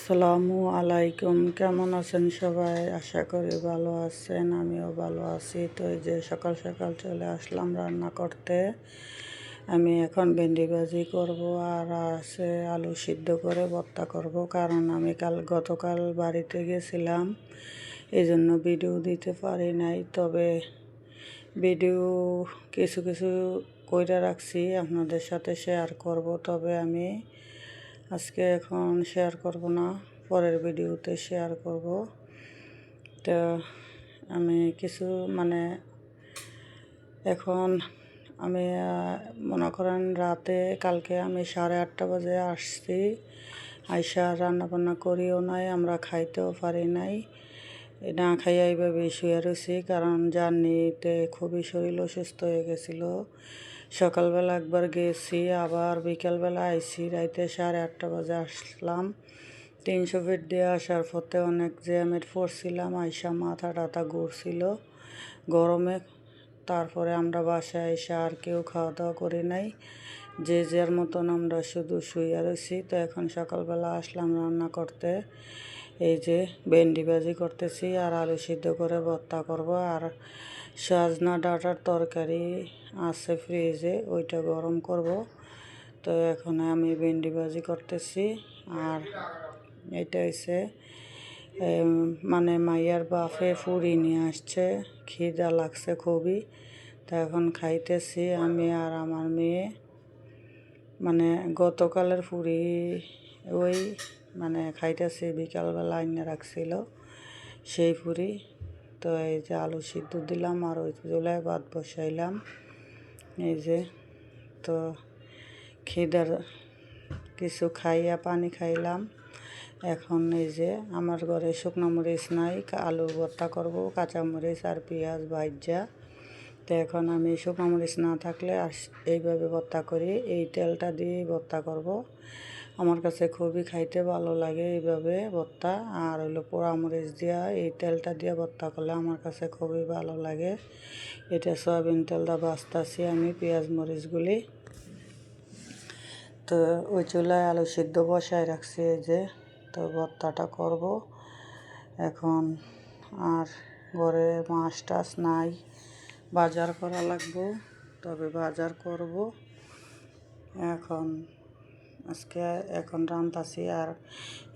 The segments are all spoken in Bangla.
আসসালামু আলাইকুম, কেমন আছেন সবাই? আশা করি ভালো আছেন, আমিও ভালো আছি। তো এই যে সকাল সকাল চলে আসলাম রান্না করতে। আমি এখন ভেন্ডি ভাজি করব আর আছে আলু সিদ্ধ করে ভর্তা করব, কারণ আমি গতকাল বাড়িতে গেছিলাম, এই জন্য ভিডিও দিতে পারি নাই। তবে ভিডিও কিছু কিছু কইরা রাখছি, আপনাদের সাথে শেয়ার করব। তবে আমি আজকে এখন শেয়ার করব না, পরের ভিডিওতে শেয়ার করব। তো আমি কিছু এখন আমি মনে করেন রাতে কালকে আমি 8:30 বাজে আসছি। আইসা রান্নাবান্না করিও নাই, আমরা খাইতেও পারি নাই, না খাইয়া এইভাবে শুয়ে রয়েছি, কারণ জার্নিতে খুবই শরীর অসুস্থ হয়ে গেছিলো। সকালবেলা একবার গেছি, আবার বিকালবেলা আইসি, রাইতে 8:30 বাজে আসলাম। 300 ফিট দিয়ে আসার পথে অনেক জ্যামের পড়ছিলাম, আইসা মাথা টাথা ঘুরছিল গরমে। তারপরে আমরা বাসায় এসে আর কেউ খাওয়া দাওয়া করি নাই, যে যার মতন আমরা শুধু শুয়ে রয়েছি। তো এখন সকালবেলা আসলাম রান্না করতে। এই যে ভেন্ডি ভাজি করতেছি আর আলু সিদ্ধ করে ভর্তা করব, আর সজনা ডাঁটার তরকারি আছে ফ্রিজে, ওইটা গরম করব। তো এখন আমি ভেন্ডি ভাজি করতেছি। আর এটা হচ্ছে মাইয়ার বাপে ফুরি নিয়ে আসছে, খিদা লাগছে খুবই। তো এখন খাইতেছি আমি আর আমার মেয়ে। গতকালের ফুরি ওই খাইতেছি, বিকালবেলা আইনে রাখছিল সেই ফুরি। তো এই যে আলু সিদ্ধ দিলাম আর ওই চুলায় ভাত বসাইলাম। এই যে তো খিদার কিছু খাইয়া পানি খাইলাম। এখন এই যে আমার ঘরে শুকনো মরিচ নাই, আলু ভর্তা করব, কাঁচামরিচ আর পেঁয়াজ ভাজা। তো এখন আমি শুকনো মরিচ না থাকলে এইভাবে ভর্তা করি, এই তেলটা দিয়ে ভর্তা করব। আমার কাছে খুবই খাইতে ভালো লাগে এইভাবে ভর্তা। আর হইলো পোড়া মরিচ দিয়া এই তেলটা দিয়ে ভর্তা করলে আমার কাছে খুবই ভালো লাগে। এটা সয়াবিন তেলটা বাছতাছি আমি, পেঁয়াজ মরিচগুলি। তো ওই চুলায় আলু সিদ্ধ বসায় রাখছি, এই যে তো ভর্তাটা করব এখন। আর ঘরে মাছ টাছ নাই, বাজার করা লাগবো, তবে বাজার করব এখন রান্তাছি। আর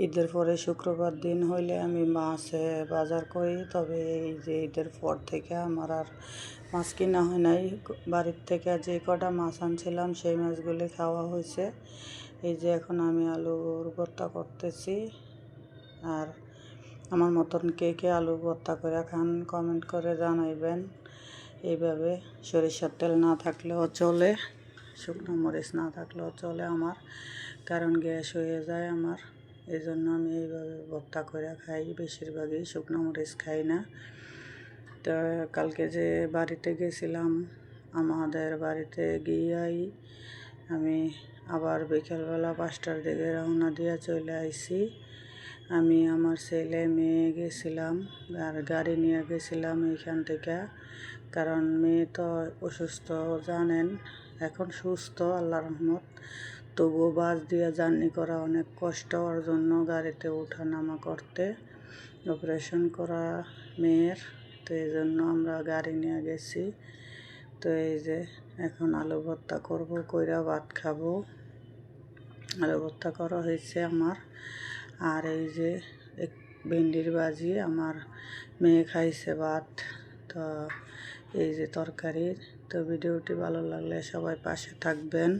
ঈদের পরে শুক্রবার দিন হইলে আমি মাছ বাজার করি, তবে এই যে ঈদের পর থেকে আমার আর মাছ কিনা হয় নাই। বাড়ির থেকে যে কটা মাছ আনছিলাম সেই মাছগুলি খাওয়া হয়েছে। এই যে এখন আমি আলুর ভর্তা করতেছি। আর আমার মতন কে কে আলু ভর্তা করে খান কমেন্ট করে জানাইবেন। এইভাবে সরিষার তেল না থাকলেও চলে, শুকনো মরিচ না থাকলেও চলে আমার, কারণ গ্যাস হয়ে যায় আমার। এই জন্য আমি এইভাবে ভর্তা করে খাই, বেশিরভাগই শুকনো মরিচ খাই না। তো কালকে যে বাড়িতে গেছিলাম, আমাদের বাড়িতে গিয়েই আমি আবার বিকেলবেলা 5টার দিকে রওনা দিয়ে চলে আইছি। আমি আমার ছেলে মেয়ে গেছিলাম, আর গাড়ি নিয়ে গেছিলাম এইখান থেকে, কারণ মেয়ে তো অসুস্থ জানেন। এখন সুস্থ আল্লাহর রহমত, তবুও বাস দিয়ে জার্নি করা অনেক কষ্ট, ওর জন্য গাড়িতে ওঠা নামা করতে, অপারেশন করা মেয়ের। তো এই জন্য আমরা গাড়ি নিয়ে গেছি। তো এই যে এখন আলু ভর্তা করব, কইরা ভাত খাবো। আলু ভর্তা করা হয়েছে আমার। আর এই যে ভেন্ডির ভাজি, আমার মেয়ে খাইছে ভাত। তো এই যে তরকারি। তো ভিডিওটি ভালো লাগলে সবাই পাশে থাকবেন।